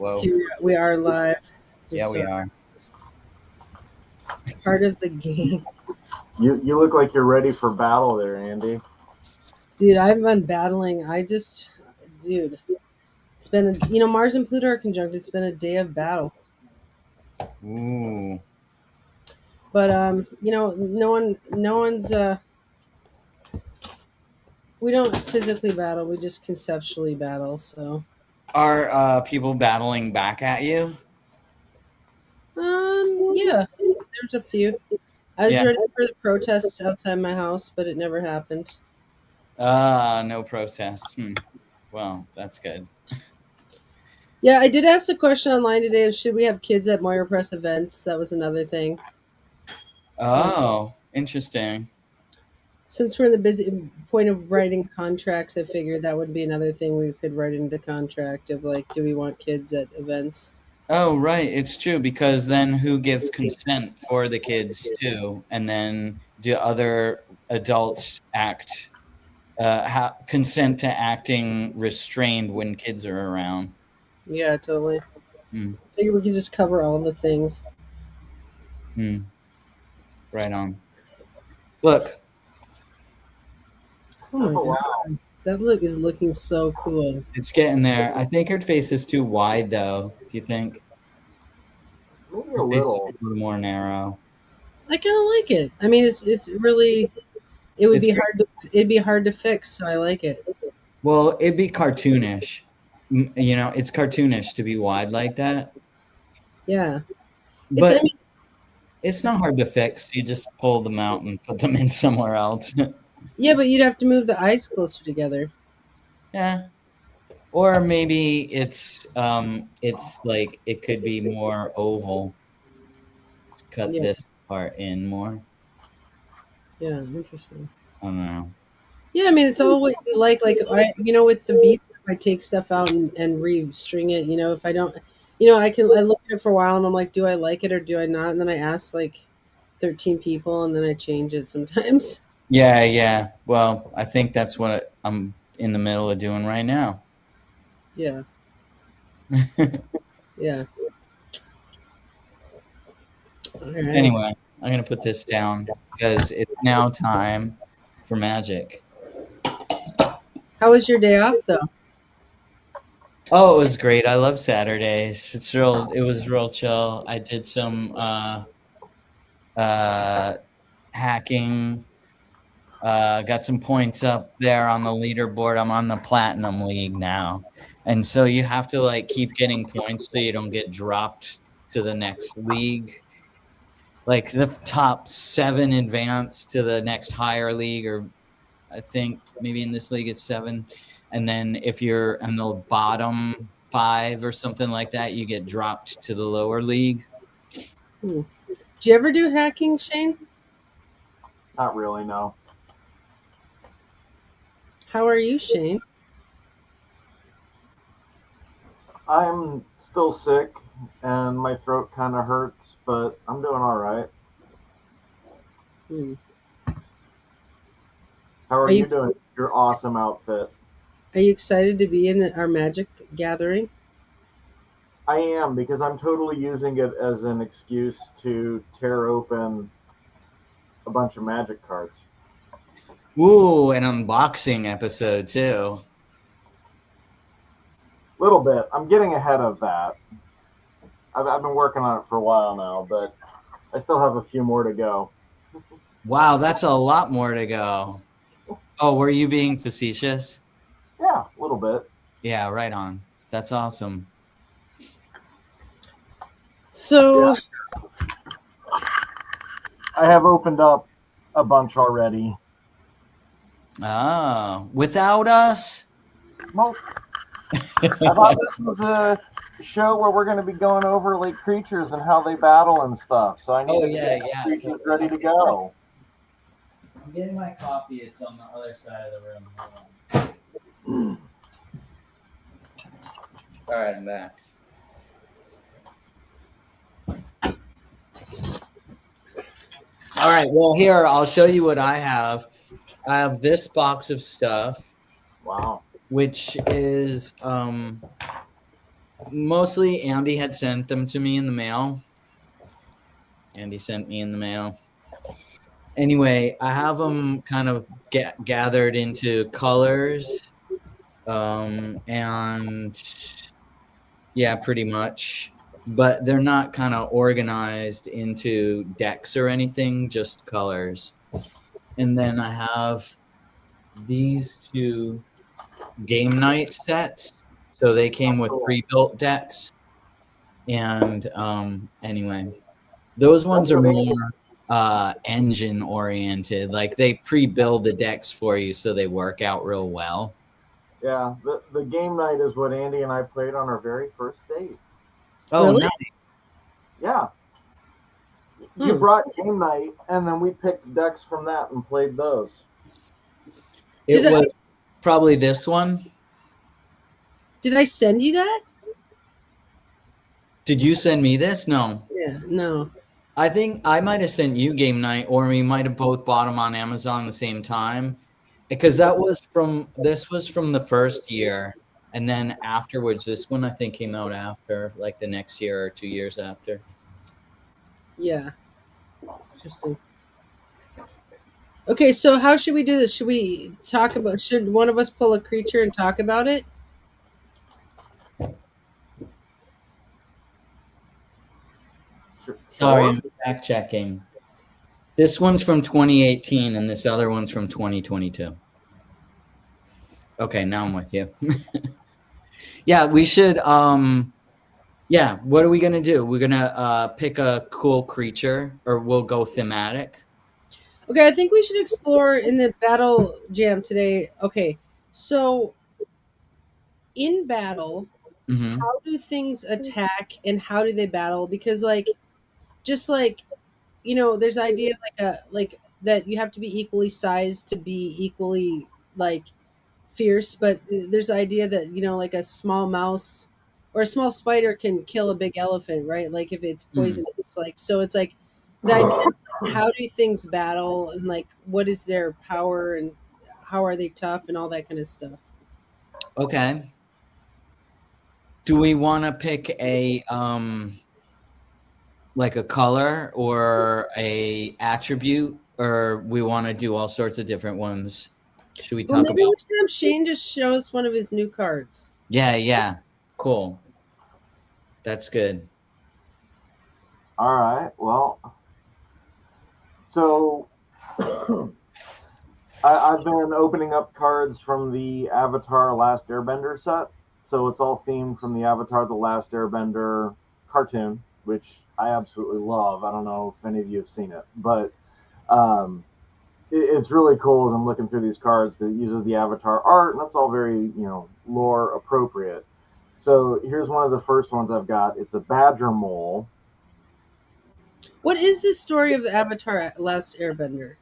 Whoa. Here we are live. Yeah, Just we are. part of the game. You look like you're ready for battle there, Andy. Dude, I've been battling. Dude, it's been, Mars and Pluto are conjunct. It's been a day of battle. Ooh. But, no one's, we don't physically battle. We just conceptually battle, so. Are people battling back at you? Yeah, there's a few. I was Yeah. ready for the protests outside my house, but it never happened. No protests. Well, that's good. Yeah, I did ask the question online today of should we have kids at Moira Press events? That was another thing. Oh, interesting. Since we're in the busy point of writing contracts, I figured that would be another thing we could write into the contract of like, do we want kids at events? Oh, right. It's true because then who gives consent for the kids too? And then do other adults consent to acting restrained when kids are around? Yeah, totally. Hmm. Figure we could just cover all the things. Right on. Look. Oh my god, that look is looking so cool. It's getting there. I think her face is too wide, though. Do you think? Maybe Her a face is little. a little more narrow. I kind of like it. I mean, it's really. It'd be hard to fix, so I like it. Well, it'd be cartoonish. It's cartoonish to be wide like that. Yeah, But it's not hard to fix. You just pull them out and put them in somewhere else. Yeah, but you'd have to move the eyes closer together. Yeah. Or maybe it's like it could be more oval. Cut this part in more. Yeah, interesting. I don't know. Yeah, I mean, it's always like with the beats, if I take stuff out and re-string it, if I don't, I look at it for a while and I'm like, do I like it or do I not? And then I ask like 13 people and then I change it sometimes. Yeah. Well, I think that's what I'm in the middle of doing right now. Yeah. Yeah. Right. Anyway, I'm going to put this down because it's now time for magic. How was your day off, though? Oh, it was great. I love Saturdays. It was real chill. I did some hacking. Got some points up there on the leaderboard. I'm on the Platinum League now. And so you have to like keep getting points so you don't get dropped to the next league. Like the top 7 advance to the next higher league, or I think maybe in this league it's 7. And then if you're in the bottom 5 or something like that, you get dropped to the lower league. Do you ever do hacking, Shane? Not really, no. How are you, Shane? I'm still sick and my throat kind of hurts, but I'm doing all right. How are you doing? Your awesome outfit. Are you excited to be in our magic gathering? I am, because I'm totally using it as an excuse to tear open a bunch of magic cards. Ooh, an unboxing episode too. Little bit. I'm getting ahead of that. I've been working on it for a while now, but I still have a few more to go. Wow, that's a lot more to go. Oh, were you being facetious? Yeah, a little bit. Yeah, right on. That's awesome. So, I have opened up a bunch already. Oh, without us? Well, I thought this was a show where we're going to be going over like creatures and how they battle and stuff. So I need to get creatures ready to go. I'm getting my coffee. It's on the other side of the room. All right, I'm back. All right, well, here, I'll show you what I have. I have this box of stuff. Wow. Which is Mostly Andy had sent them to me in the mail. Andy sent me in the mail. Anyway, I have them kind of gathered into colors, and yeah, pretty much. But they're not kind of organized into decks or anything, just colors. And then I have these two game night sets. So they came with pre-built decks. And anyway, those ones are more engine oriented. Like they pre-build the decks for you so they work out real well. Yeah, the game night is what Andy and I played on our very first date. Oh, Really? nice. Yeah. You brought game night, and then we picked decks from that and played those. It was probably this one. Did I send you that? Did you send me this? No. Yeah, no. I think I might have sent you game night, or we might have both bought them on Amazon at the same time. Because this was from the first year. And then afterwards, this one I think came out after, like the next year or 2 years after. Yeah. Interesting. Okay, so how should we do this? Should we talk about, should one of us pull a creature and talk about it? Sorry, I'm fact checking. This one's from 2018 and this other one's from 2022. Okay, now I'm with you. Yeah, we should yeah, what are we gonna do? We're gonna pick a cool creature, or we'll go thematic. Okay, I think we should explore in the battle jam today. Okay, so in battle, how do things attack and how do they battle? Because like, just like, you know, there's idea like that you have to be equally sized to be equally like fierce, but there's idea that, you know, like a small mouse or a small spider can kill a big elephant, right? Like if it's poisonous, like, so it's like the idea of how do things battle and like what is their power and how are they tough and all that kind of stuff. Okay. Do we want to pick a like a color or a attribute, or we want to do all sorts of different ones? Should we talk maybe about? next time Shane just show us one of his new cards. Yeah, cool. That's good. All right. Well, so I've been opening up cards from the Avatar Last Airbender set. So it's all themed from the Avatar The Last Airbender cartoon, which I absolutely love. I don't know if any of you have seen it, but it's really cool as I'm looking through these cards. It uses the Avatar art, and that's all very, you know, lore appropriate. So here's one of the first ones I've got. It's a badger mole. What is the story of the Avatar Last Airbender?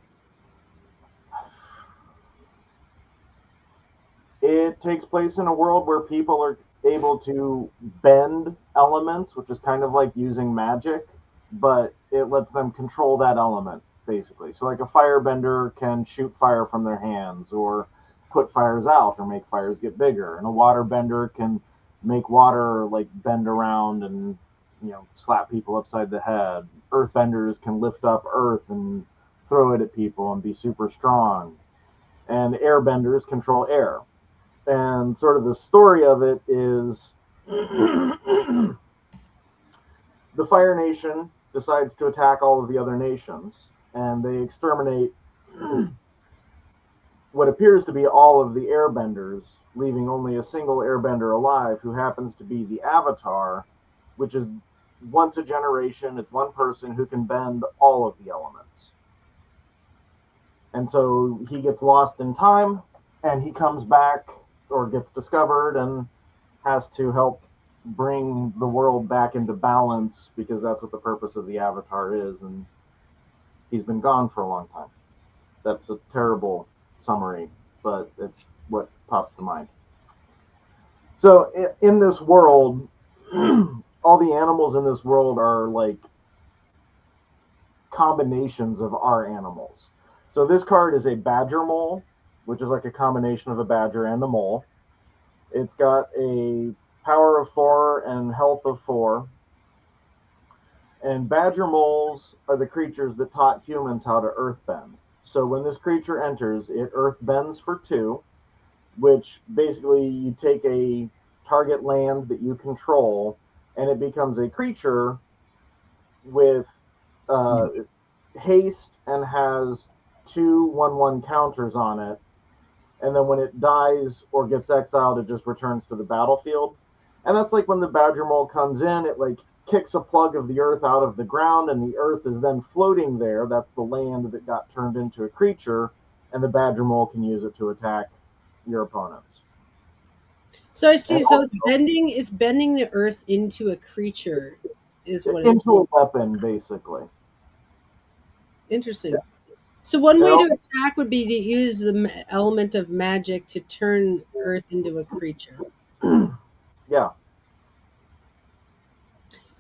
It takes place in a world where people are able to bend elements, which is kind of like using magic, but it lets them control that element, basically. So like a firebender can shoot fire from their hands or put fires out or make fires get bigger. And a waterbender can make water like bend around and, you know, slap people upside the head. Earthbenders can lift up earth and throw it at people and be super strong. And airbenders control air. And sort of the story of it is the Fire Nation decides to attack all of the other nations, and they exterminate what appears to be all of the airbenders, leaving only a single airbender alive, who happens to be the Avatar, which is once a generation. It's one person who can bend all of the elements. And so he gets lost in time, and he comes back, or gets discovered, and has to help bring the world back into balance, because that's what the purpose of the Avatar is. And he's been gone for a long time. That's a terrible summary, but it's what pops to mind. So in this world, all the animals in this world are like combinations of our animals. So this card is a badger mole, which is like a combination of a badger and a mole. It's got a power of 4, and health of 4. And badger moles are the creatures that taught humans how to earthbend. So when this creature enters, it earthbends for 2, which basically you take a target land that you control, and it becomes a creature with haste and has 2/1/1 counters on it. And then when it dies or gets exiled, it just returns to the battlefield. And that's like when the badger mole comes in, it like kicks a plug of the earth out of the ground, and the earth is then floating there. That's the land that got turned into a creature, and the badger mole can use it to attack your opponents. So I see. And So also, it's bending the earth into a creature, is what it's into a weapon, basically. interesting. So one way They're to attack would be to use the element of magic to turn earth into a creature. Yeah.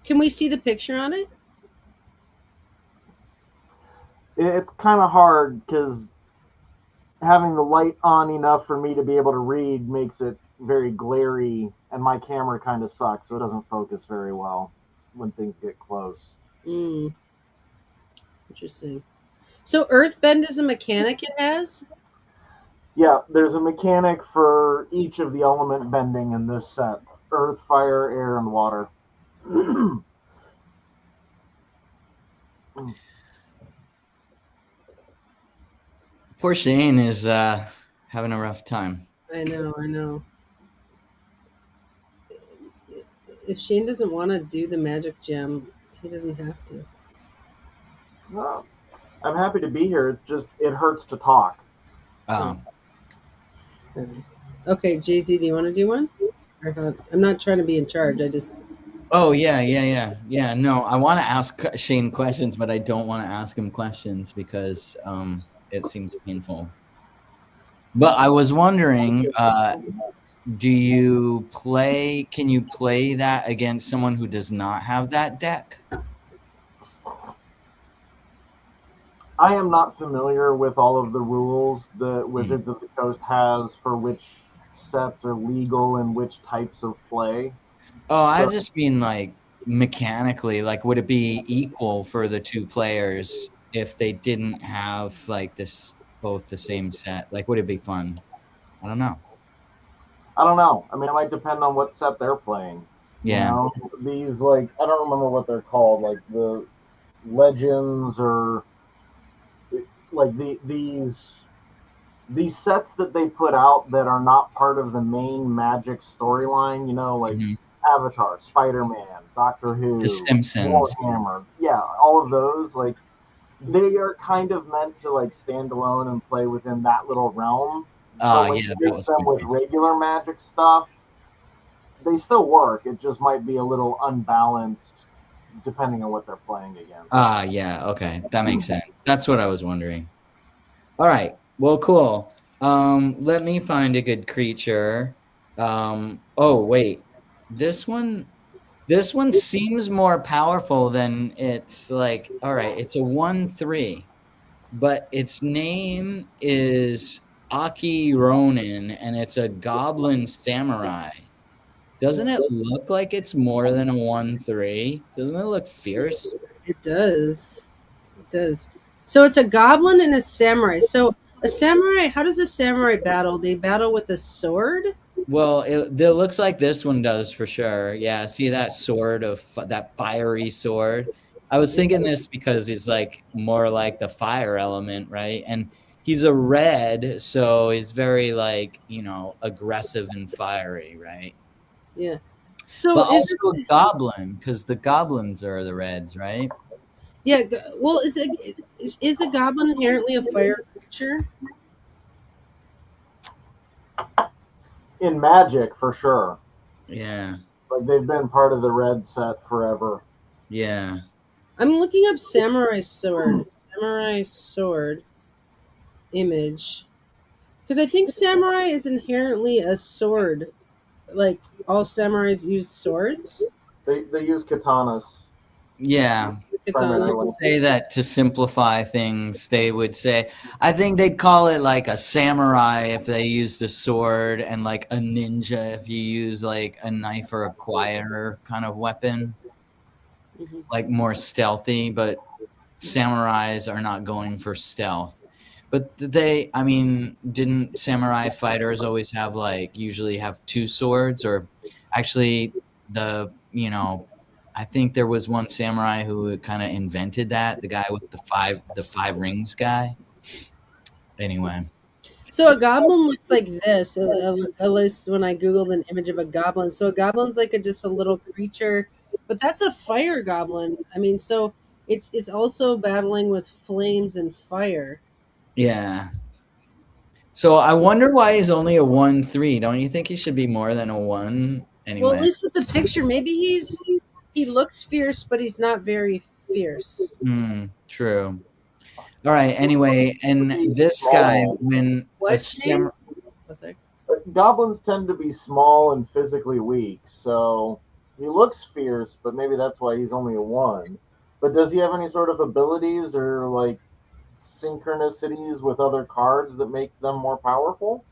Can we see the picture on it? It's kind of hard because having the light on enough for me to be able to read makes it very glary, and my camera kind of sucks, so it doesn't focus very well when things get close. Interesting. So earthbend is a mechanic it has? Yeah, there's a mechanic for each of the element bending in this set: earth, fire, air, and water. Poor Shane is having a rough time. I know. If Shane doesn't want to do the magic gem, he doesn't have to. Well, I'm happy to be here. It hurts to talk. Okay, JZ, do you want to do one? I'm not trying to be in charge. I just. Oh yeah. No, I want to ask Shane questions, but I don't want to ask him questions because it seems painful. But I was wondering, can you play that against someone who does not have that deck? I am not familiar with all of the rules that Wizards of the Coast has for which sets are legal and which types of play. Oh, I just mean like mechanically, like would it be equal for the two players if they didn't have like this both the same set? Like would it be fun? I don't know. I don't know. I mean, it might depend on what set they're playing. Yeah. You know, these like I don't remember what they're called, like the legends or like these sets that they put out that are not part of the main Magic storyline. You know, like Avatar, Spider-Man, Doctor Who, The Simpsons, Warhammer. Yeah, all of those like they are kind of meant to like stand alone and play within that little realm. But when you mix them with regular Magic stuff, they still work. It just might be a little unbalanced depending on what they're playing against. Yeah, okay. That makes sense. That's what I was wondering. All right. Well, cool. Let me find a good creature. Oh, wait. This one seems more powerful than it's like, all right, it's a 1/3, but its name is Aki Ronin, and it's a goblin samurai. Doesn't it look like it's more than a 1/3? Doesn't it look fierce? It does. It does. So it's a goblin and a samurai. So a samurai, how does a samurai battle? They battle with a sword? Well, it looks like this one does for sure. Yeah, see that sword that fiery sword? I was thinking this because he's like more like the fire element, right? And he's a red, so he's very like, aggressive and fiery, right? Yeah. So but also a goblin, because the goblins are the reds, right? Yeah. Well, is a goblin inherently a fire creature? In Magic, for sure. Yeah. Like they've been part of the red set forever. Yeah. I'm looking up samurai sword. Samurai sword image. Because I think samurai is inherently a sword. Like all samurais use swords. They use katanas. Yeah. katana. primarily. Say that to simplify things, they would say, I think they'd call it like a samurai if they used a sword, and like a ninja if you use like a knife or a quieter kind of weapon, Mhm. like more stealthy. But samurais are not going for stealth. But I mean, didn't samurai fighters always have usually have two swords? Or actually, I think there was one samurai who kind of invented that, the guy with the five rings guy. Anyway, So a goblin looks like this, at least when I googled an image of a goblin. So a goblin's like just a little creature, but that's a fire goblin. I mean, so it's also battling with flames and fire. yeah. So I wonder why he's only a 1/3. Don't you think he should be more than a 1? Well, at Anyway, least with the picture, maybe he looks fierce, but he's not very fierce. true. All right. Anyway, and this guy, when a What, Shane? Oh, sorry. Goblins tend to be small and physically weak, so he looks fierce, but maybe that's why he's only a 1. But does he have any sort of abilities or like synchronicities with other cards that make them more powerful?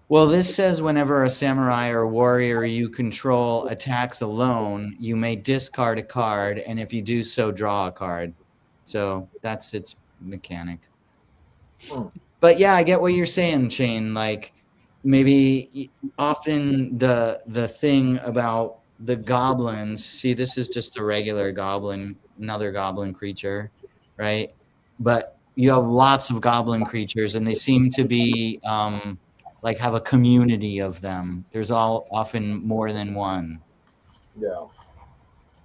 Well, this says whenever a samurai or warrior you control attacks alone, you may discard a card, and if you do so, draw a card. So that's its mechanic. But yeah, I get what you're saying, Shane. Like maybe often the thing about the goblins, see, this is just a regular goblin, another goblin creature, right? But you have lots of goblin creatures, and they seem to be have a community of them. There's often more than one. Yeah.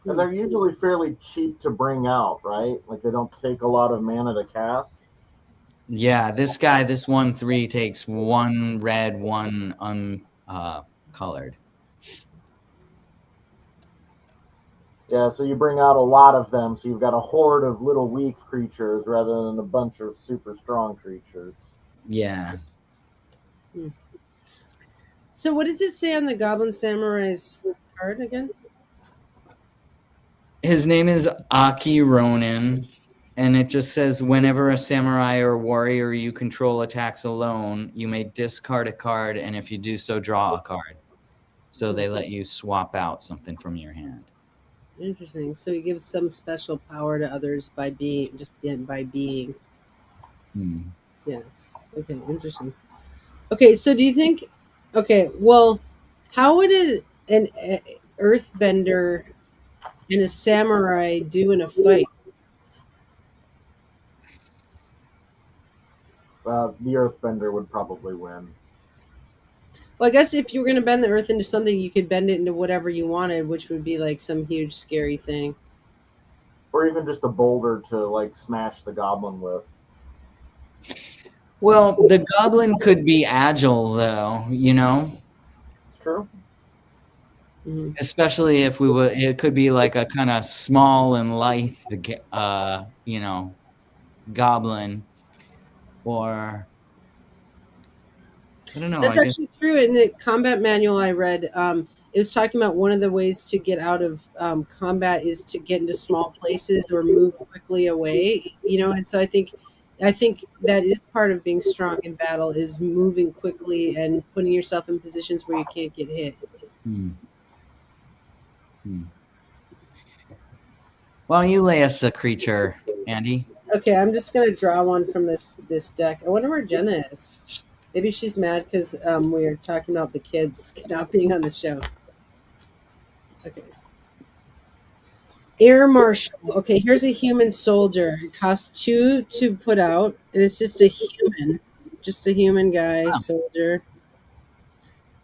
And they're usually fairly cheap to bring out, right? Like they don't take a lot of mana to cast. Yeah, this guy, this 1/3 takes 1 red, 1 uncolored. Yeah, so you bring out a lot of them, so you've got a horde of little weak creatures rather than a bunch of super strong creatures. Yeah. So what does it say on the Goblin Samurai's card again? His name is Aki Ronin, and it just says whenever a samurai or warrior you control attacks alone, you may discard a card, and if you do so, draw a card. So they let you swap out something from your hand. Interesting. So he gives some special power to others by being. Yeah. Okay. Interesting. Okay. So do you think? Okay. Well, how would an earthbender and a samurai do in a fight? The Earthbender would probably win. Well, I guess if you were going to bend the earth into something, you could bend it into whatever you wanted, which would be like some huge scary thing. Or even just a boulder to like smash the goblin with. Well, the goblin could be agile, though, It's true. Mm-hmm. Especially if it could be like a kind of small and lithe, goblin, or I don't know. That's actually true. In the combat manual I read, it was talking about one of the ways to get out of combat is to get into small places or move quickly away. And so I think that is part of being strong in battle is moving quickly and putting yourself in positions where you can't get hit. Why don't you lay us a creature, Andy? Okay, I'm just gonna draw one from this deck. I wonder where Jenna is. Maybe she's mad because we were talking about the kids not being on the show. Okay. Air Marshal. Okay, here's a human soldier. It costs 2 to put out, and it's just a human guy, soldier.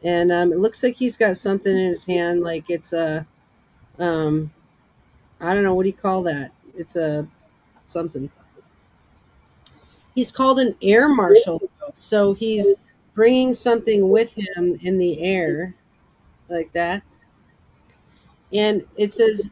And it looks like he's got something in his hand, like it's a, I don't know, what do you call that? It's a something. He's called an air marshal, so he's bringing something with him in the air, like that. And it says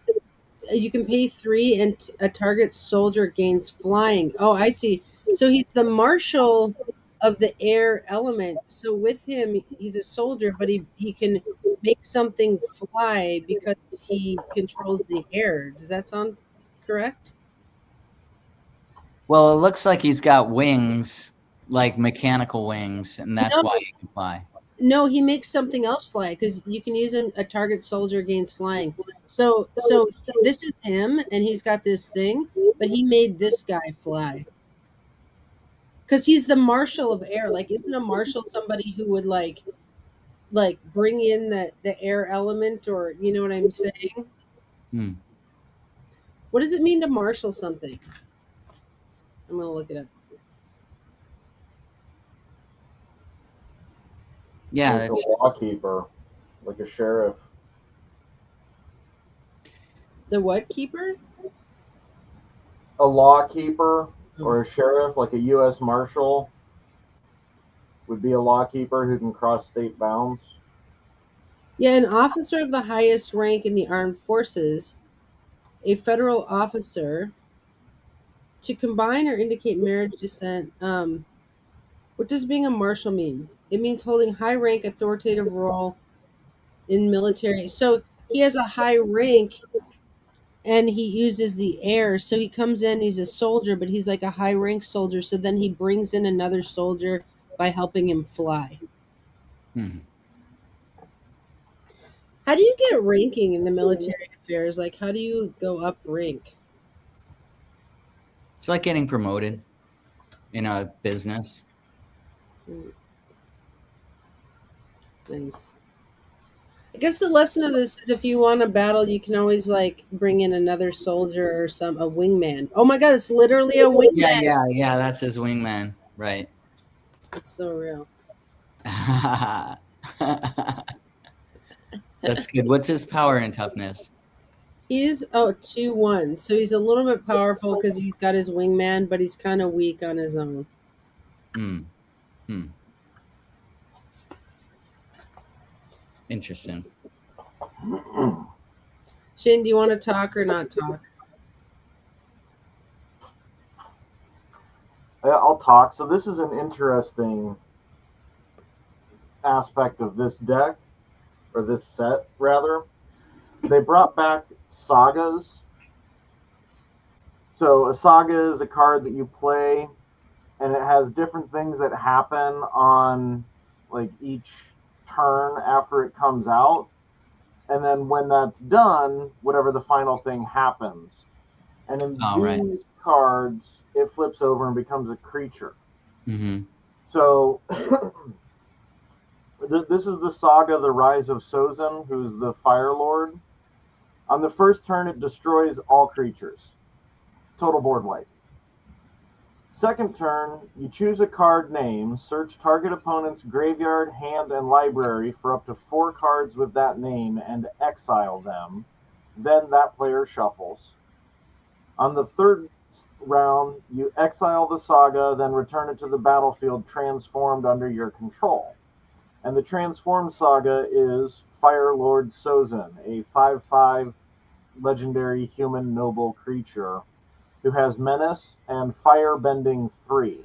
you can pay 3 and a target soldier gains flying. Oh, I see. So he's the marshal of the air element. So with him, he's a soldier, but he can make something fly because he controls the air. Does that sound correct? Well, it looks like he's got wings, like mechanical wings, and that's No, why he can fly. no, he makes something else fly because you can use a target soldier gains flying. So this is him, and he's got this thing, but he made this guy fly because he's the marshal of air. Like, isn't a marshal somebody who would like bring in the air element, or you know what I'm saying? Hmm. What does it mean to marshal something? I'm gonna look it up. Yeah, Like a it's, law keeper, like a sheriff. The what keeper? A law keeper or a sheriff, like a U.S. Marshal, would be a law keeper who can cross state bounds. Yeah, an officer of the highest rank in the armed forces, a federal officer. To combine or indicate marriage descent. What does being a marshal mean? It means holding high rank, authoritative role in military. So he has a high rank and he uses the air. So he comes in, he's a soldier, but he's like a high rank soldier. So then he brings in another soldier by helping him fly. hmm. How do you get ranking in the military affairs? Like, how do you go up rank? It's like getting promoted in a business. Nice. I guess the lesson of this is if you want a battle, you can always like bring in another soldier or a wingman. Oh my god, it's literally a wingman. Yeah. That's his wingman, right? It's so real. That's good. What's his power and toughness? He's 2-1, so he's a little bit powerful because he's got his wingman, but he's kind of weak on his own. Hmm. Hmm. Interesting. Shane, do you want to talk or not talk? I'll talk. So this is an interesting aspect of this deck, or this set rather. They brought back sagas. So a saga is a card that you play, and it has different things that happen on like each turn after it comes out. And then when that's done, whatever the final thing happens. And in Oh, right. these cards, it flips over and becomes a creature. Mm-hmm. So this is the saga, The Rise of Sozin, who's the Fire Lord. On the first turn, it destroys all creatures. Total board wipe. Second turn, you choose a card name, search target opponent's graveyard, hand, and library for up to 4 cards with that name and exile them. Then that player shuffles. On the third round, you exile the saga, then return it to the battlefield transformed under your control. And the transformed saga is Fire Lord Sozin, a 5/5 legendary human noble creature who has Menace and Firebending 3.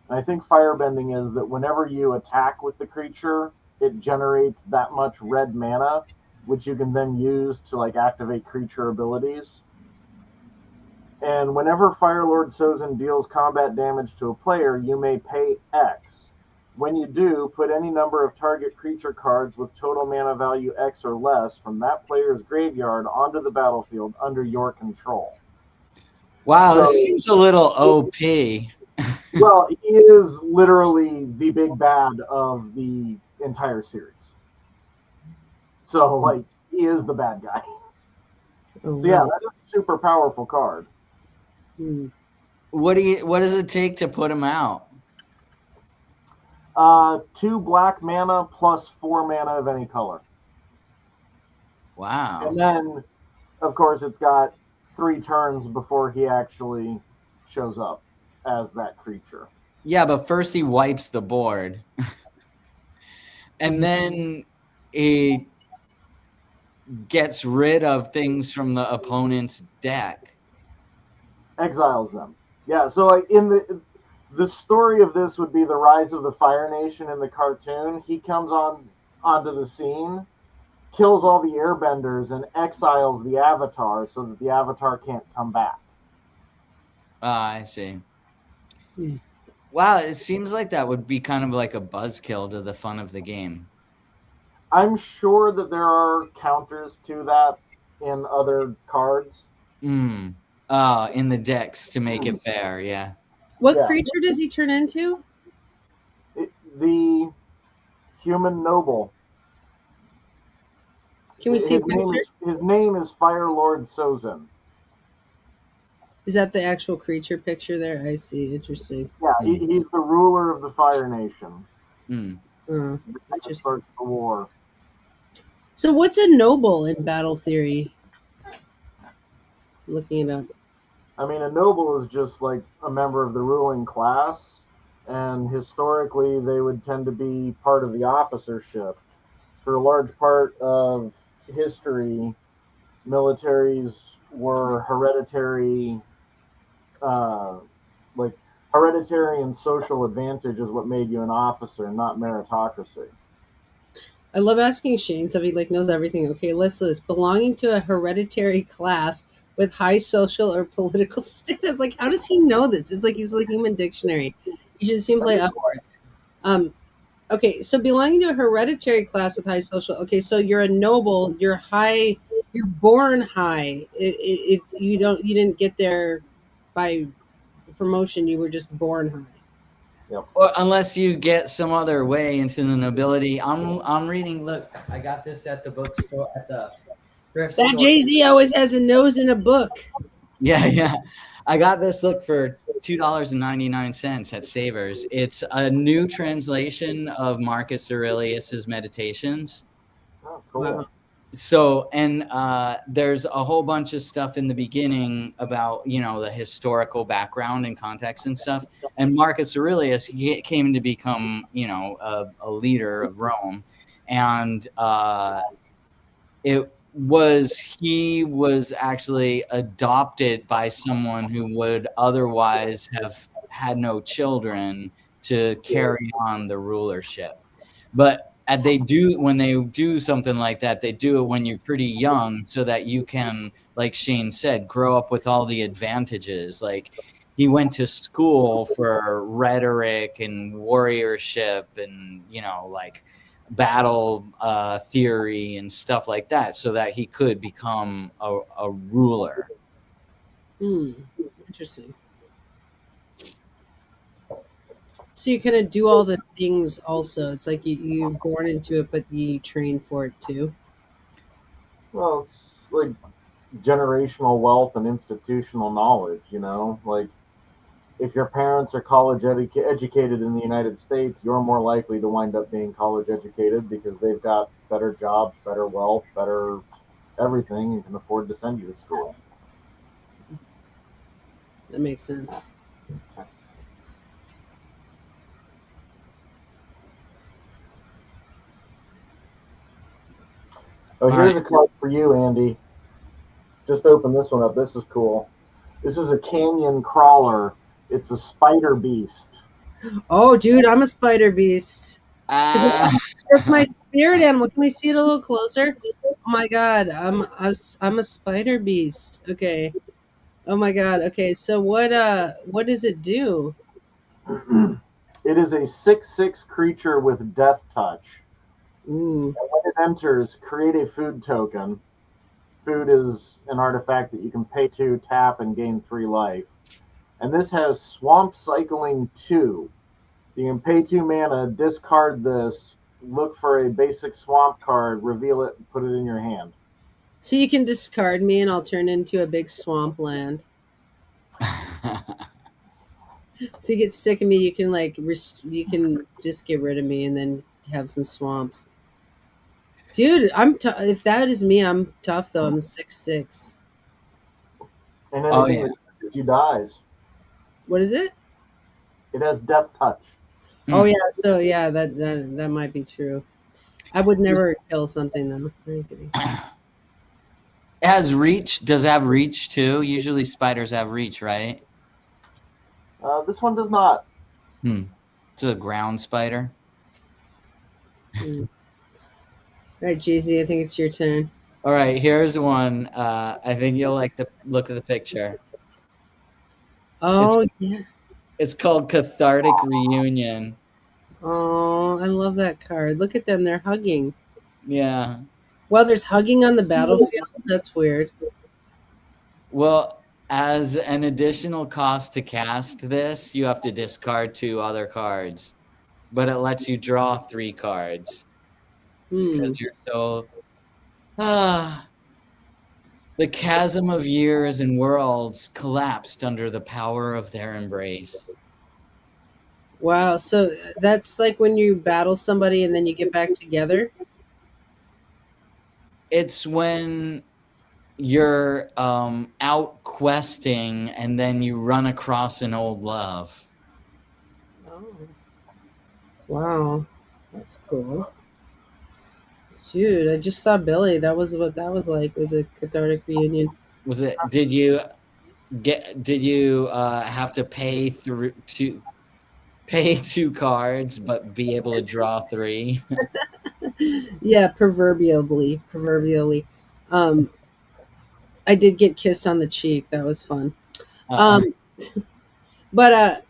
And I think Firebending is that whenever you attack with the creature, it generates that much red mana, which you can then use to like activate creature abilities. And whenever Firelord Sozin deals combat damage to a player, you may pay X. When you do, put any number of target creature cards with total mana value X or less from that player's graveyard onto the battlefield under your control. Wow, So- this seems a little OP. Well, he is literally the big bad of the entire series. So, like, he is the bad guy. Oh, So, yeah, wow. that is a super powerful card. Hmm. What does it take to put him out? 2 black mana plus 4 mana of any color. Wow. And then, of course, it's got 3 turns before he actually shows up as that creature. Yeah, but first he wipes the board. And then he gets rid of things from the opponent's deck. Exiles them. Yeah, so like in the story of this would be the rise of the Fire Nation in the cartoon. He comes onto the scene kills all the airbenders and exiles the avatar so that the avatar can't come back. I see. Hmm. Wow, it seems like that would be kind of like a buzzkill to the fun of the game. I'm sure that there are counters to that in other cards. In the decks to make it fair, yeah. What Yeah. creature does he turn into? The human noble. Can we see a picture? His name is Fire Lord Sozin. Is that the actual creature picture there? I see. Interesting. Yeah, he's the ruler of the Fire Nation. Oh, That starts the war. so what's a noble in battle theory? Looking it up. I mean, a noble is just like a member of the ruling class, and historically they would tend to be part of the officership. For a large part of history, militaries were hereditary, like hereditary and social advantage is what made you an officer, not meritocracy. I love asking Shane stuff. He like knows everything. Okay, let's list. Belonging to a hereditary class with high social or political status. Like, how does he know this? It's like he's the human dictionary. You just see him play upwards. Okay, so belonging to a hereditary class with high social. Okay, so you're a noble. You're high. You're born high. You didn't get there by promotion. You were just born high. Or unless you get some other way into the nobility. I'm reading. Look, I got this at the bookstore at the thrift That store. Jay-Z always has a nose in a book. Yeah. I got this look for $2.99 at Savers. It's a new translation of Marcus Aurelius's Meditations. Oh, cool. Wow. So, and there's a whole bunch of stuff in the beginning about, the historical background and context and stuff. And Marcus Aurelius, he came to become, a leader of Rome. And he was actually adopted by someone who would otherwise have had no children to carry on the rulership. But when they do something like that, they do it when you're pretty young so that you can, like Shane said, grow up with all the advantages. Like he went to school for rhetoric and warriorship and, like battle theory and stuff like that so that he could become a ruler. Interesting. So you kind of do all the things also. It's like you're born into it, but you train for it too. Well, it's like generational wealth and institutional knowledge, like if your parents are college educated in the United States, you're more likely to wind up being college educated because they've got better jobs, better wealth, better everything, and can afford to send you to school. That makes sense. Oh, here's a card for you, Andy. Just open this one up. This is cool. This is a canyon crawler. It's a spider beast. Oh, dude, I'm a spider beast. That's my spirit animal. Can we see it a little closer? Oh my god, I'm a spider beast. Okay. Oh my god. Okay, so what does it do? It is a 6/6 creature with death touch. Ooh. And when it enters, create a food token. Food is an artifact that you can pay to, tap, and gain 3 life. And this has Swamp Cycling 2. You can pay 2 mana, discard this, look for a basic swamp card, reveal it, and put it in your hand. So you can discard me and I'll turn into a big swamp land. If you get sick of me, you can you can just get rid of me and then have some swamps. Dude, if that is me, I'm tough though. I'm 6'6". And anything that touches you dies. What is it? It has death touch. Oh yeah, so yeah, that might be true. I would never kill something though. It has reach. Does it have reach too? Usually spiders have reach, right? This one does not. It's a ground spider. I All right, JZ, I think it's your turn. All right, here's one. I think you'll like to look at the picture. Oh, yeah. It's called Cathartic Reunion. Oh, I love that card. Look at them. They're hugging. Yeah. Well, there's hugging on the battlefield. That's weird. Well, as an additional cost to cast this, you have to discard 2 other cards. But it lets you draw 3 cards. Because you're so the chasm of years and worlds collapsed under the power of their embrace. Wow. So that's like when you battle somebody and then you get back together? It's when you're out questing and then you run across an old love. Oh. Wow. That's cool. Dude, I just saw Billy. That was what that was like. It was a cathartic reunion. Was it? Did you have to pay through to pay 2 cards but be able to draw 3? Yeah, proverbially. I did get kissed on the cheek. That was fun. But I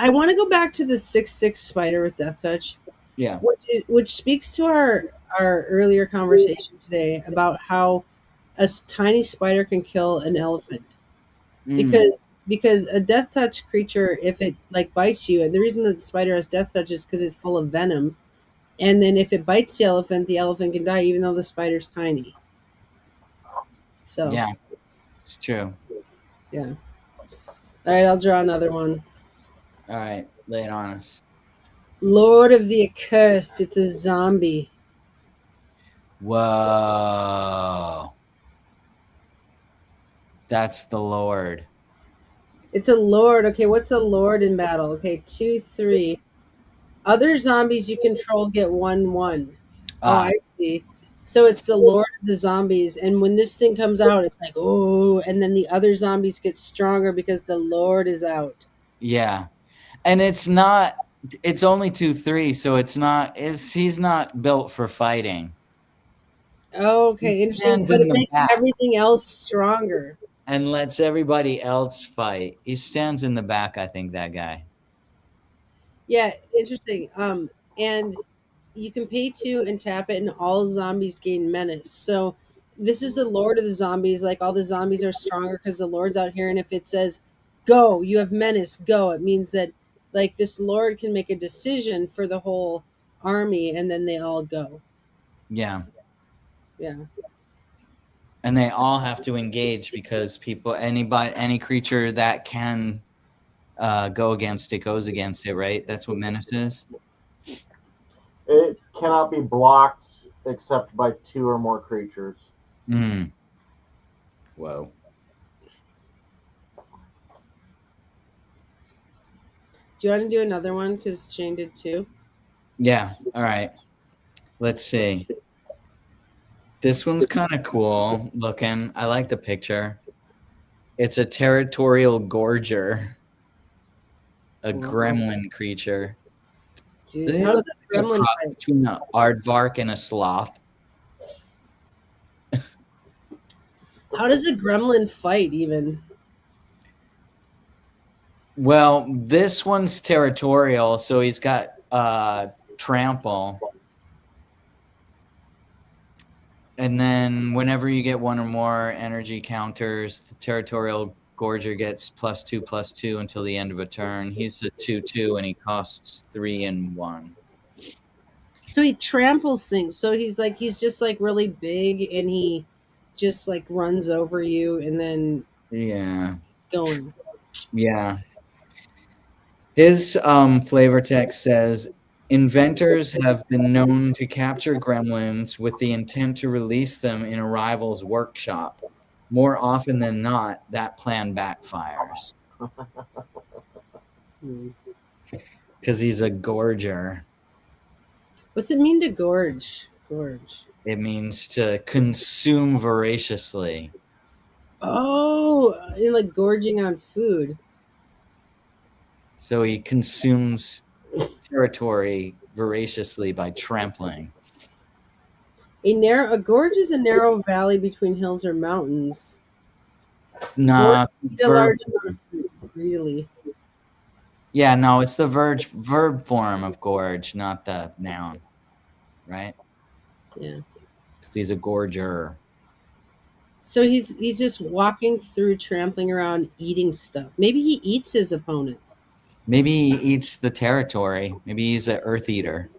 want to go back to the 6/6 spider with death touch. Yeah. Which speaks to our earlier conversation today about how a tiny spider can kill an elephant. Because a death touch creature, if it like bites you, and the reason that the spider has death touch is because it's full of venom, and then if it bites the elephant can die even though the spider's tiny. So yeah, it's true. Yeah. All right, I'll draw another one. All right, lay it on us. Lord of the Accursed. It's a zombie. Whoa. That's the Lord. It's a Lord. Okay, what's a Lord in battle? Okay, 2, 3. Other zombies you control get 1/1. Oh, I see. So it's the Lord of the Zombies. And when this thing comes out, it's like, oh, and then the other zombies get stronger because the Lord is out. Yeah. And it's only 2/3, so he's not built for fighting. Okay, interesting. But it makes everything else stronger. And lets everybody else fight. He stands in the back, I think, that guy. Yeah, interesting. And you can pay 2 and tap it, and all zombies gain menace. So this is the Lord of the Zombies. Like, all the zombies are stronger because the Lord's out here. And if it says, go, you have menace, go, it means that, like, this Lord can make a decision for the whole army, and then they all go. Yeah. Yeah. And they all have to engage because any creature that can go against it goes against it, right? That's what menace is. It cannot be blocked except by 2 or more creatures. Whoa. Do you want to do another one? Because Shane did 2. Yeah. All right. Let's see. This one's kind of cool looking. I like the picture. It's a territorial gorger. A gremlin creature. Dude, how does a gremlin fight? Between an aardvark and a sloth. How does a gremlin fight even? Well, this one's territorial, so he's got trample. And then whenever you get 1 or more energy counters, the territorial gorger gets +2/+2 until the end of a turn. He's a 2/2 and he costs 3 and 1. So he tramples things. So he's just like really big, and he just like runs over you, and then he's going. Yeah. His flavor text says, inventors have been known to capture gremlins with the intent to release them in a rival's workshop. More often than not, that plan backfires. Because he's a gorger. What's it mean to gorge? Gorge. It means to consume voraciously. Oh, like gorging on food. So he consumes territory voraciously by trampling. A gorge is a narrow valley between hills or mountains. Nah, Eat a large amount of food greedily. yeah, no, it's the verb form of gorge, not the noun, right? Yeah. Because he's a gorger. So he's just walking through, trampling around, eating stuff. Maybe he eats his opponent. Maybe he eats the territory. Maybe he's an earth eater.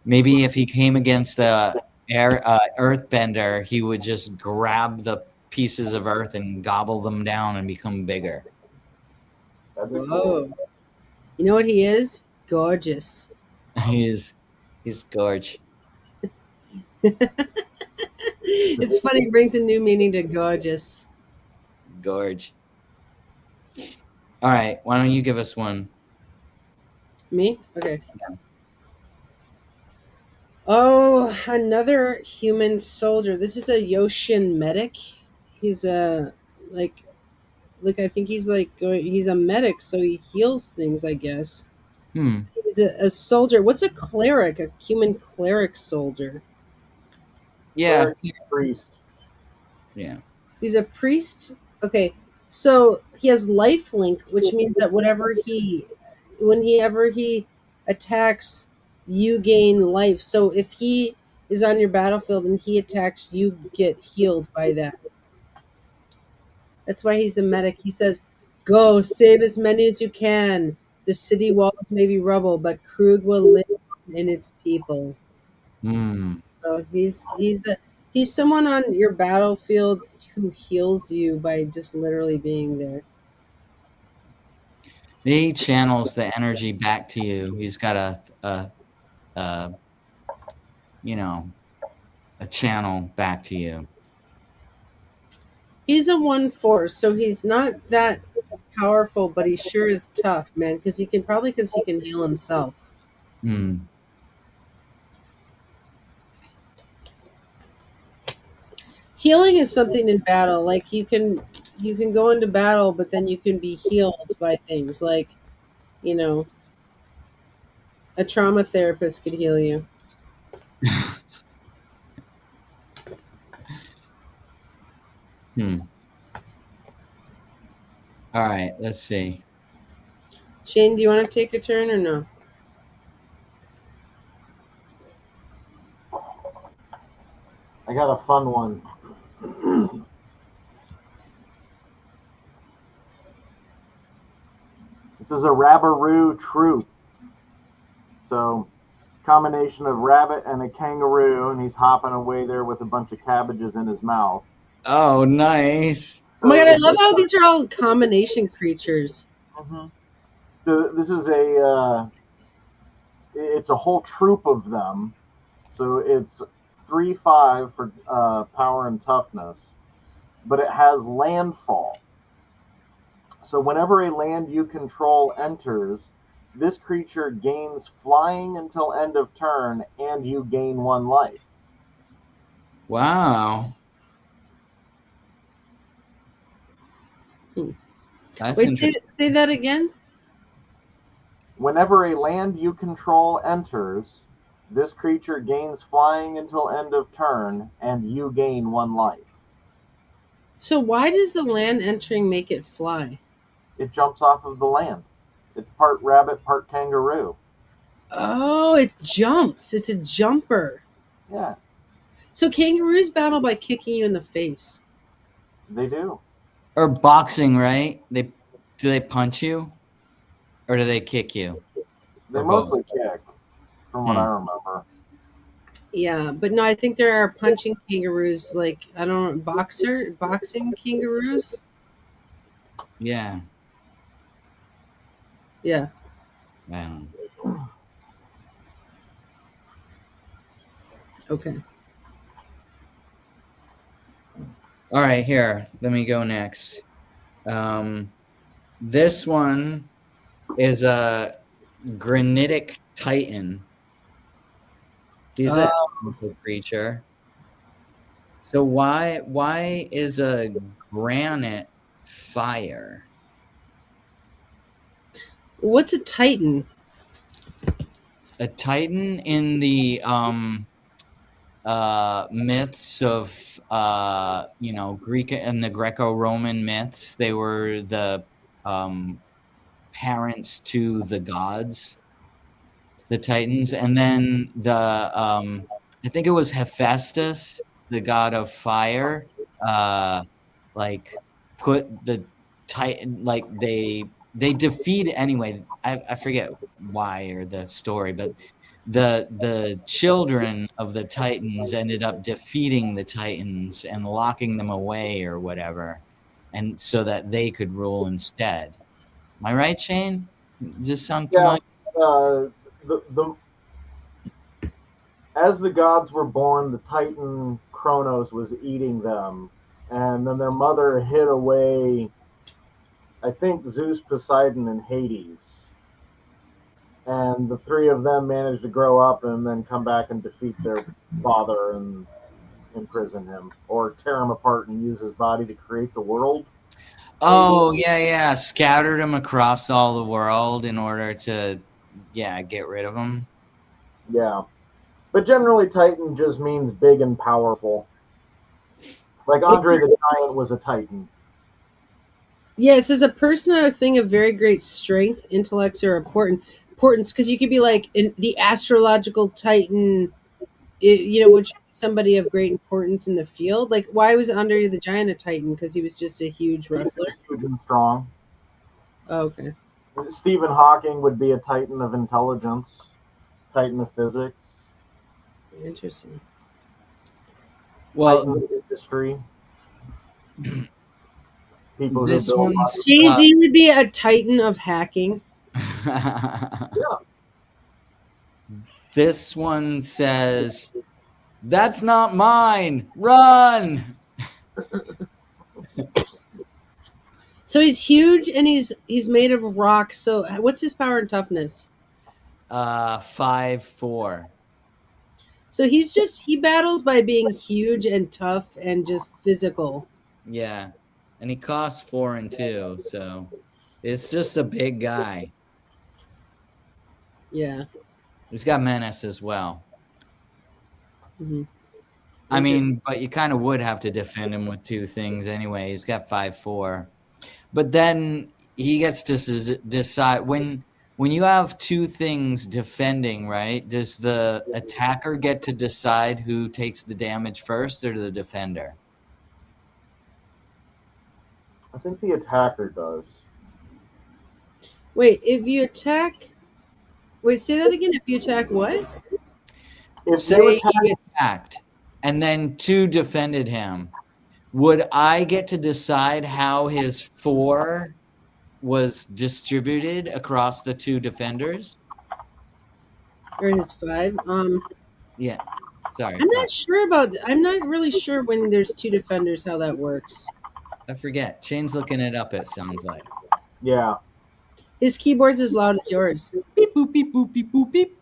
Maybe if he came against a earthbender, he would just grab the pieces of earth and gobble them down and become bigger. That'd be cool. Whoa. You know what he is? Gorgeous. he's gorge. It's funny, it brings a new meaning to gorgeous. Gorge. All right, why don't you give us one? Me? Okay. Oh, another human soldier. This is a Yoshin medic. He's a like I think he's he's a medic, so he heals things, I guess. He's a soldier. What's a cleric? A human cleric soldier. Yeah. Cleric, priest. Yeah. He's a priest. Okay. So he has life link, which means that whenever he attacks, you gain life. So if he is on your battlefield and he attacks, you get healed by that. That's why he's a medic. He says, "Go save as many as you can. The city walls may be rubble, but Krug will live in its people." So he's someone on your battlefield who heals you by just literally being there. He channels the energy back to you. He's got a channel back to you. He's a 1/4, so he's not that powerful, but he sure is tough, man. Because he can heal himself. Healing is something in battle. Like you can go into battle, but then you can be healed by things like, a trauma therapist could heal you. All right, let's see. Shane, do you want to take a turn or no? I got a fun one. This is a Rabberoo troop. So, combination of rabbit and a kangaroo, and he's hopping away there with a bunch of cabbages in his mouth. Oh, nice. Oh my god, I love how these are all combination creatures. Mm-hmm. So this is it's a whole troop of them. So it's 3/5 for power and toughness, but it has landfall. So whenever a land you control enters, this creature gains flying until end of turn, and you gain 1 life. Wow. That's Wait, interesting. say that again. Whenever a land you control enters, this creature gains flying until end of turn, and you gain 1 life. So why does the land entering make it fly? It jumps off of the land. It's part rabbit, part kangaroo. Oh, it jumps. It's a jumper. Yeah. So kangaroos battle by kicking you in the face. They do. Or boxing, right? Do they punch you? Or do they kick you? They mostly kick, from what I remember. Yeah, but no, I think there are punching kangaroos, like, I don't know, boxing kangaroos? Yeah. Yeah. I don't know. Okay. All right, here. Let me go next. This one is a granitic titan. He's a creature. So why is a granite fire? What's a titan? a titan in the myths of Greek and the Greco-Roman myths. They were the parents to the gods, the titans, and then the I think it was Hephaestus, the god of fire, like put the titan, like they defeat anyway. I forget why or the story, but the children of the titans ended up defeating the titans and locking them away or whatever, and so that they could rule instead. Am I right, Shane? Does this sound Yeah. familiar? The as the gods were born, the Titan Kronos was eating them, and then their mother hid away, I think, Zeus, Poseidon, and Hades. And the three of them managed to grow up and then come back and defeat their father and imprison him, or tear him apart and use his body to create the world. Oh, yeah. Scattered them across all the world in order to, get rid of them. Yeah. But generally, Titan just means big and powerful. Like Andre the Giant was a Titan. Yeah, it says a person or a thing of very great strength, intellects, or importance. Because you could be like the astrological Titan, which is somebody of great importance in the field. Like, why was Andre the Giant a Titan? Because he was just a huge wrestler. Huge and strong. Oh, okay. Stephen Hawking would be a Titan of intelligence, Titan of physics. Interesting. Well, Titan of industry. People this who build one's Jay-Z would be a Titan of hacking. yeah. This one says, "That's not mine. Run!" So he's huge and he's made of rock. So what's his power and toughness? 5'4". So he battles by being huge and tough and just physical. Yeah, and he costs 4 and 2, so it's just a big guy. Yeah. He's got menace as well. Mm-hmm. I mean, but you kind of would have to defend him with 2 things anyway. He's got 5'4", but then he gets to decide when you have 2 things defending, right? Does the attacker get to decide who takes the damage first, or the defender? I think the attacker does. Wait, if you attack. Wait, say that again. If you attack what? Say he attacked and then 2 defended him. Would I get to decide how his 4 was distributed across the 2 defenders? Or his 5? Yeah. Sorry. I'm not really sure when there's 2 defenders how that works. I forget. Shane's looking it up, it sounds like. Yeah. His keyboard's as loud as yours. Beep, boop, beep, boop, beep, boop, beep.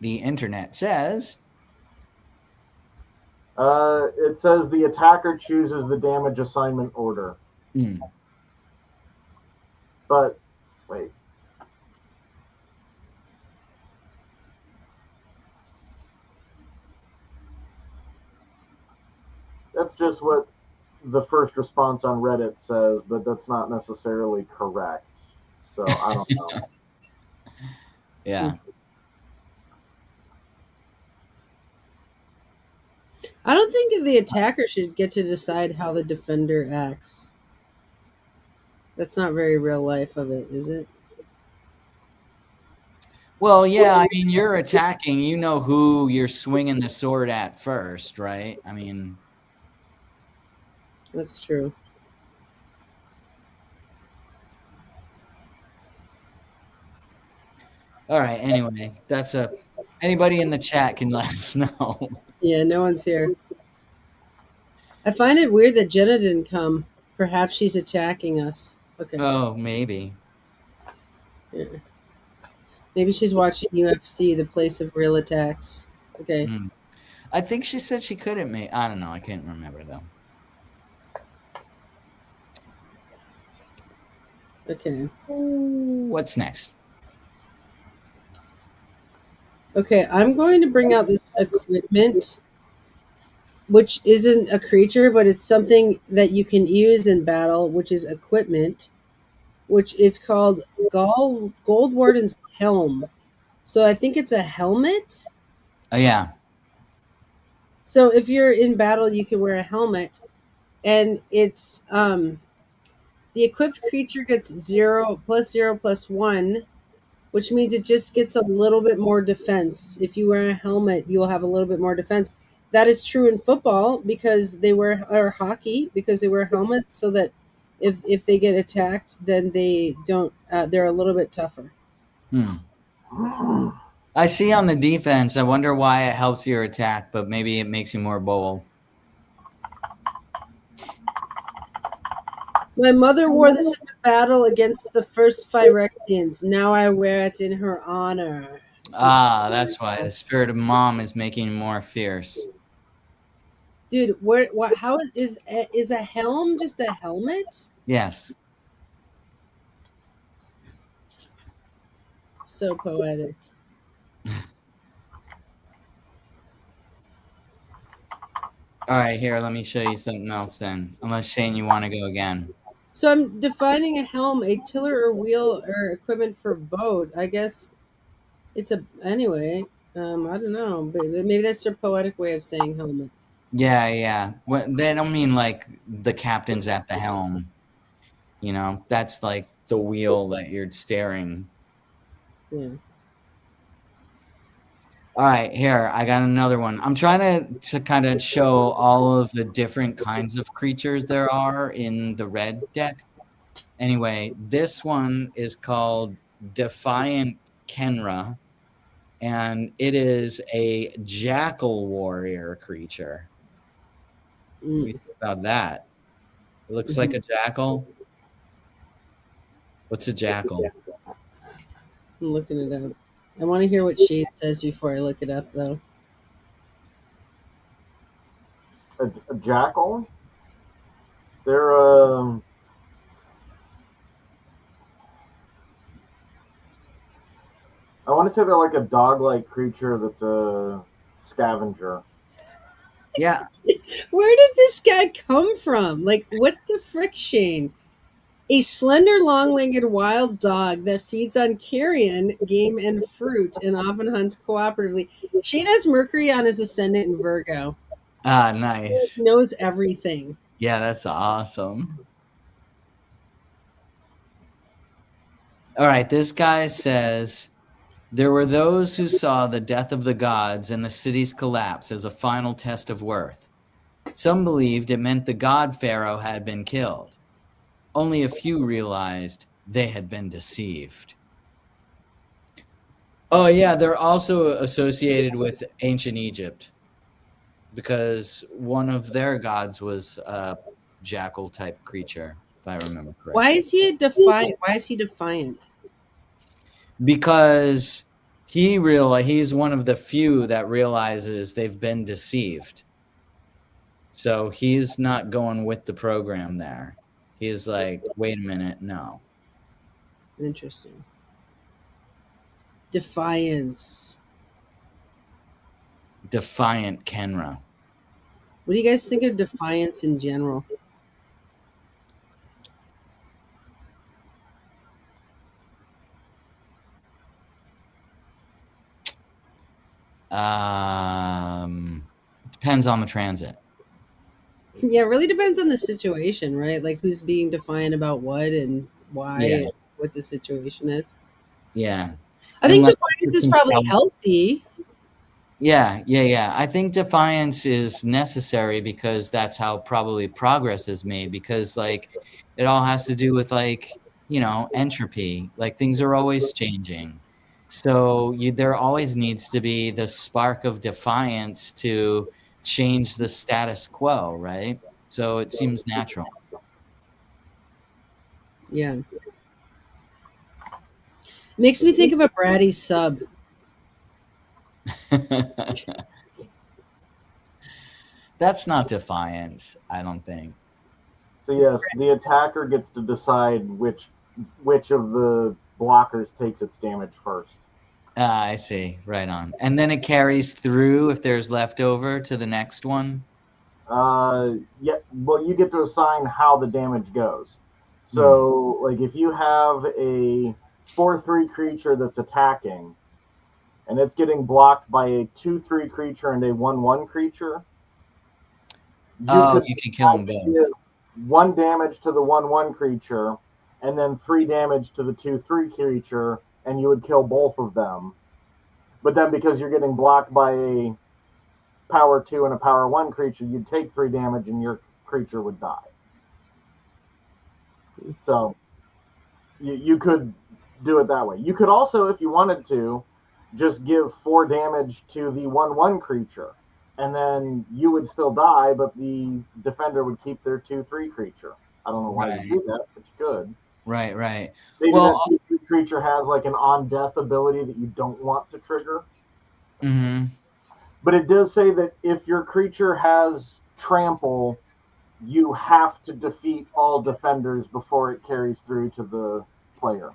The internet says... it says the attacker chooses the damage assignment order. But, wait. That's just what the first response on Reddit says, but that's not necessarily correct. So I don't know. Yeah. I don't think the attacker should get to decide how the defender acts. That's not very real life of it, is it? Well, yeah, I mean, you're attacking. You know who you're swinging the sword at first, right? I mean... That's true. All right, anyway, anybody in the chat can let us know. Yeah, no one's here. I find it weird that Jenna didn't come. Perhaps she's attacking us. Okay. Oh, maybe. Yeah. Maybe she's watching UFC, the place of real attacks. Okay. I think she said she couldn't make... I don't know. I can't remember, though. Okay. What's next? Okay, I'm going to bring out this equipment, which isn't a creature, but it's something that you can use in battle, which is equipment, which is called Gold Warden's Helm. So I think it's a helmet. Oh yeah. So if you're in battle, you can wear a helmet, and it's the equipped creature gets 0 +0 +1, which means it just gets a little bit more defense. If you wear a helmet, you'll have a little bit more defense. That is true in football because they wear, or hockey because they wear helmets, so that if they get attacked, then they don't. They're a little bit tougher. I see on the defense. I wonder why it helps your attack, but maybe it makes you more bold. My mother wore this in battle against the first Phyrexians. Now I wear it in her honor. Ah, that's why the spirit of mom is making you more fierce. Dude, what? How is a helm just a helmet? Yes. So poetic. All right, here, let me show you something else then. Unless Shane, you want to go again. So I'm defining a helm, a tiller or wheel or equipment for boat. I guess it's a anyway. I don't know, but maybe that's their poetic way of saying helmet. Yeah, yeah. Well, they don't mean like the captain's at the helm. You know, that's like the wheel that you're steering. Yeah. All right, here, I got another one. I'm trying to kind of show all of the different kinds of creatures there are in the red deck. Anyway, this one is called Defiant Kenra, and it is a jackal warrior creature. What do you think about that? It looks like a jackal. What's a jackal? I'm looking it up. I want to hear what Shade says before I look it up, though. A jackal? They're I want to say they're like a dog-like creature that's a scavenger. Yeah. Where did this guy come from? Like, what the frick, Shane? A slender, long-legged wild dog that feeds on carrion, game, and fruit, and often hunts cooperatively. Shane has Mercury on his ascendant in Virgo. Ah, nice. He knows everything. Yeah, that's awesome. All right, this guy says, there were those who saw the death of the gods and the city's collapse as a final test of worth. Some believed it meant the god pharaoh had been killed. Only a few realized they had been deceived. Oh, yeah, they're also associated with ancient Egypt because one of their gods was a jackal-type creature, if I remember correctly. Why is he defiant? Why is he defiant? Because he's one of the few that realizes they've been deceived. So he's not going with the program there. He's like, wait a minute, no. Interesting. Defiance. Defiant Kenra. What do you guys think of defiance in general? Depends on the transit. Yeah, it really depends on the situation, right? Like who's being defiant about what and why and what the situation is. Yeah. I think defiance is probably healthy. Yeah. I think defiance is necessary because that's how probably progress is made, because like it all has to do with like, you know, entropy. Like things are always changing. So there always needs to be the spark of defiance to change the status quo, right? So it seems natural. Yeah. Makes me think of a bratty sub. That's not defiance, I don't think. So yes, the attacker gets to decide which of the blockers takes its damage first. I see. Right on. And then it carries through if there's leftover to the next one. Yeah. Well, you get to assign how the damage goes. So, like, if you have a 4/3 creature that's attacking, and it's getting blocked by a 2/3 creature and a 1/1 creature, You can kill them both. give 1 damage to the 1/1 creature, and then 3 damage to the 2/3 creature, and you would kill both of them. But then because you're getting blocked by a power 2 and a power 1 creature, you'd take 3 damage and your creature would die. So you could do it that way. You could also, if you wanted to, just give 4 damage to the 1/1 creature, and then you would still die, but the defender would keep their 2/3 creature. I don't know why you do that, but you could. Right. Maybe Well, that 2/3 creature has like an on-death ability that you don't want to trigger. Mm-hmm. But it does say that if your creature has trample, you have to defeat all defenders before it carries through to the player.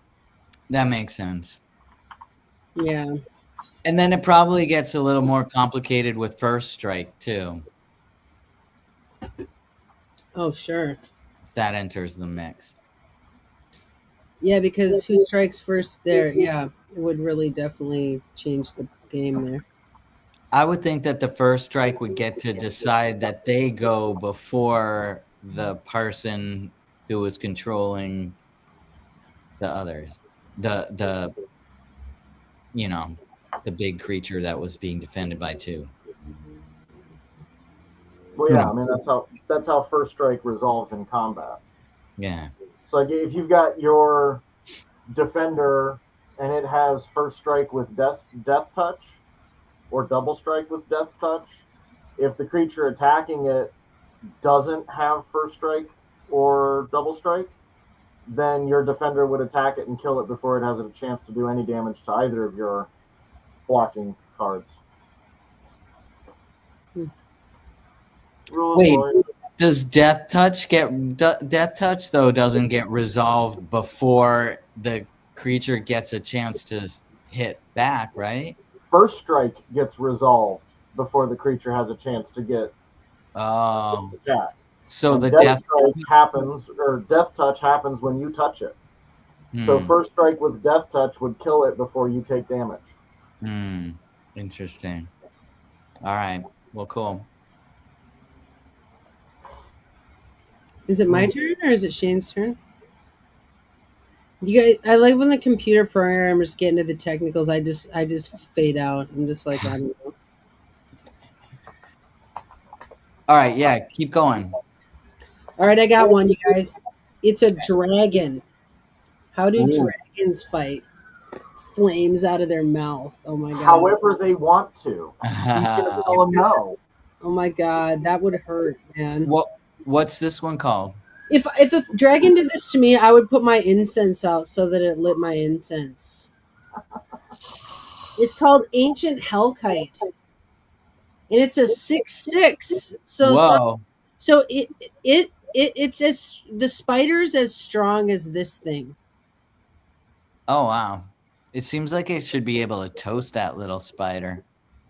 That makes sense. Yeah. And then it probably gets a little more complicated with first strike too. Oh, sure. If that enters the mix. Yeah, because who strikes first there? Yeah, it would really definitely change the game there. I would think that the first strike would get to decide that they go before the person who was controlling the others. The big creature that was being defended by 2. Well, yeah, I mean that's how first strike resolves in combat. Yeah. So like if you've got your defender and it has first strike with death touch, or double strike with death touch, if the creature attacking it doesn't have first strike or double strike, then your defender would attack it and kill it before it has a chance to do any damage to either of your blocking cards. Wait, does death touch death touch though doesn't get resolved before the creature gets a chance to hit back, right? First strike gets resolved before the creature has a chance to get attacked. So and the death strike happens, or death touch happens when you touch it. So first strike with death touch would kill it before you take damage. Interesting. All right. Well, cool. Is it my turn or is it Shane's turn? You guys, I like when the computer programmers get into the technicals. I just fade out. I'm just like, I don't know. All right, yeah, keep going. All right, I got one, you guys. It's a dragon. How do dragons fight? Flames out of their mouth. Oh my god. However they want to. You can tell them no. Oh my god, that would hurt, man. What's this one called? If a dragon did this to me, I would put my incense out so that it lit my incense. It's called Ancient Hellkite, and it's a 6/6. So it's as the spider's as strong as this thing. Oh wow! It seems like it should be able to toast that little spider.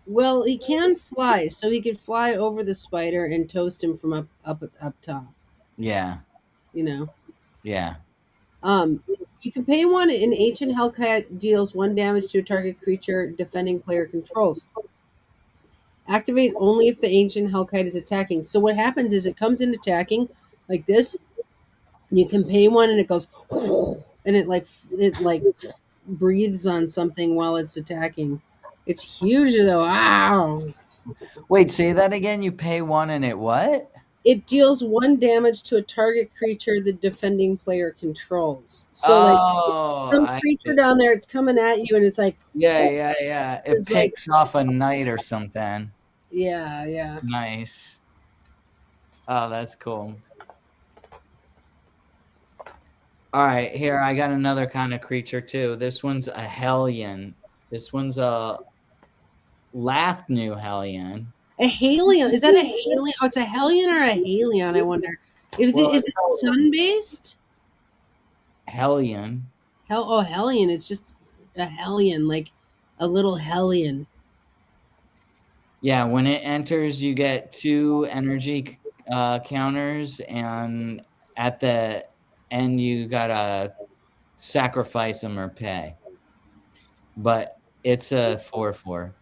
Well, he can fly, so he could fly over the spider and toast him from up top. Yeah. You know. Yeah. You can pay 1, and Ancient Hellkite deals 1 damage to a target creature defending player controls. Activate only if the Ancient Hellkite is attacking. So what happens is it comes in attacking like this. You can pay 1, and it goes, and it like breathes on something while it's attacking. It's huge though. Wow. Wait, say that again. You pay 1 and it what? It deals 1 damage to a target creature the defending player controls. So some creature down there, it's coming at you, and it's like yeah. It picks off a knight or something. Yeah. Nice. Oh, that's cool. All right, here I got another kind of creature too. This one's a Hellion. This one's a Lathnu Hellion. A Halion. Is that a Halion? Oh, it's a Hellion or a Halion, I wonder. Is it sun-based? Hellion. Hellion. It's just a Hellion, like A little hellion. Yeah, when it enters, you get 2 energy counters, and at the end, you gotta sacrifice them or pay. But it's a 4/4.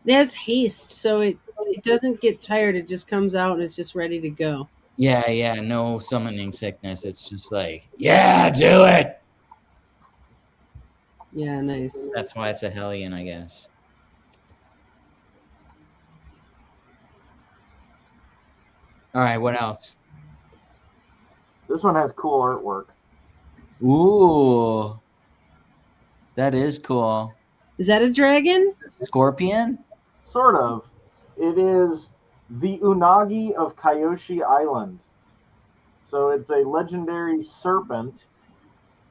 It has haste, so it doesn't get tired. It just comes out and it's just ready to go. Yeah, yeah, no summoning sickness. It's just like, yeah, do it. Yeah, nice. That's why it's a hellion, I guess. All right, what else? This one has cool artwork. Ooh, that is cool. Is that a dragon? Scorpion? Sort of. It is the Unagi of Kyoshi Island. So it's a legendary serpent.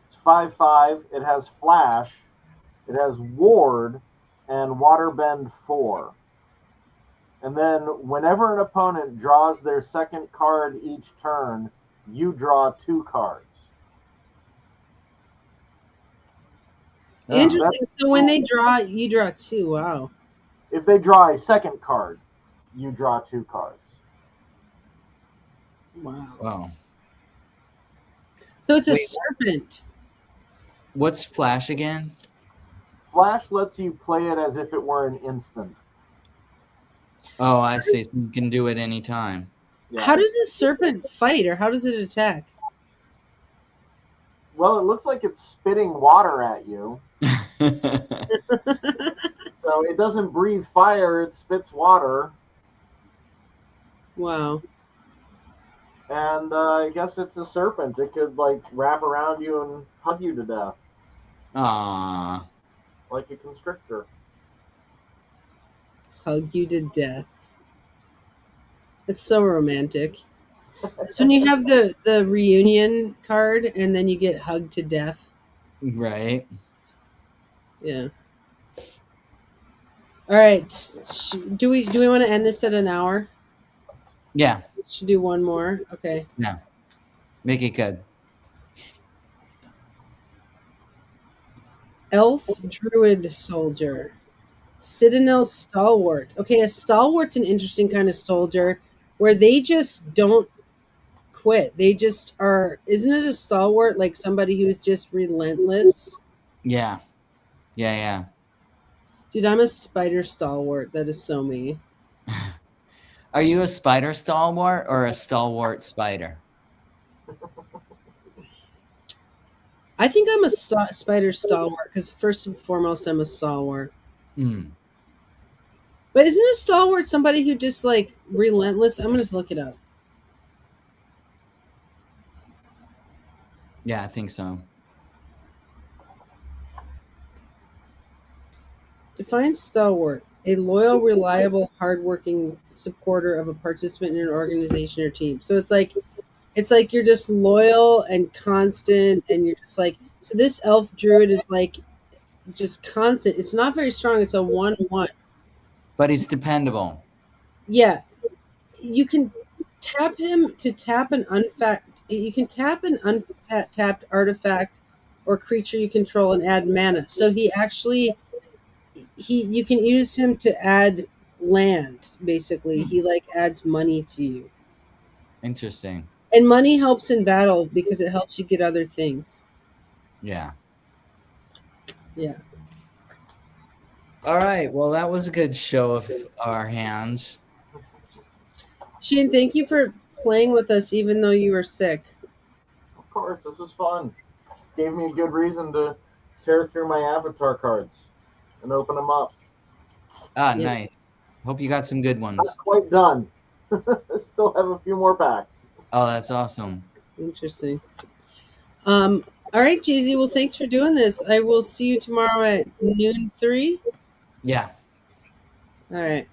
It's 5/5. It has flash. It has ward and waterbend 4. And then whenever an opponent draws their second card each turn, you draw 2 cards. Oh, Interesting. So when they draw, you draw 2. Wow. If they draw a second card, you draw 2 cards. Wow. wow. So it's a Wait. serpent. What's flash again? Flash lets you play it as if it were an instant. Oh, I see. So you can do it anytime. Yeah. How does this serpent fight, or how does it attack? Well, it looks like it's spitting water at you. So it doesn't breathe fire, it spits water. Wow. And I guess it's a serpent. It could like wrap around you and hug you to death, Aww. like a constrictor. Hug you to death. It's so romantic. It's when you have the reunion card and then you get hugged to death. Right. Yeah. All right. Do we want to end this at an hour? Yeah. Should do one more. Okay. Make it good. Elf druid soldier. Citadel stalwart. Okay, a stalwart's an interesting kind of soldier where they just don't quit. They just are. Isn't it a stalwart like somebody who's just relentless? Yeah. Yeah, yeah. Dude, I'm a spider stalwart. That is so me. Are you a spider stalwart or a stalwart spider? I think I'm a spider stalwart because first and foremost, I'm a stalwart. Mm. But isn't a stalwart somebody who just like relentless? I'm gonna just look it up. Yeah, I think so. Define stalwart: a loyal, reliable, hardworking supporter of a participant in an organization or team. So it's like you're just loyal and constant, and you're just like. So this elf druid is like just constant. It's not very strong. It's a 1/1. But he's dependable. Yeah, you can tap him to tap an untapped. You can tap an untapped artifact or creature you control and add mana. So he actually you can use him to add land. Basically, he like adds money to you, Interesting. and money helps in battle because it helps you get other things. Yeah. Yeah. All right. Well, that was a good show of our hands. Shane, thank you for playing with us, even though you were sick. Of course, this was fun. Gave me a good reason to tear through my avatar cards and open them up. Ah, Yeah. nice. Hope you got some good ones. Not quite done. Still have a few more packs. Oh, that's awesome. Interesting. All right, Jeezy. Well, thanks for doing this. I will see you tomorrow at noon 3. Yeah. All right.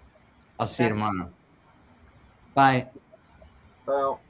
I'll see you tomorrow. Bye. Well.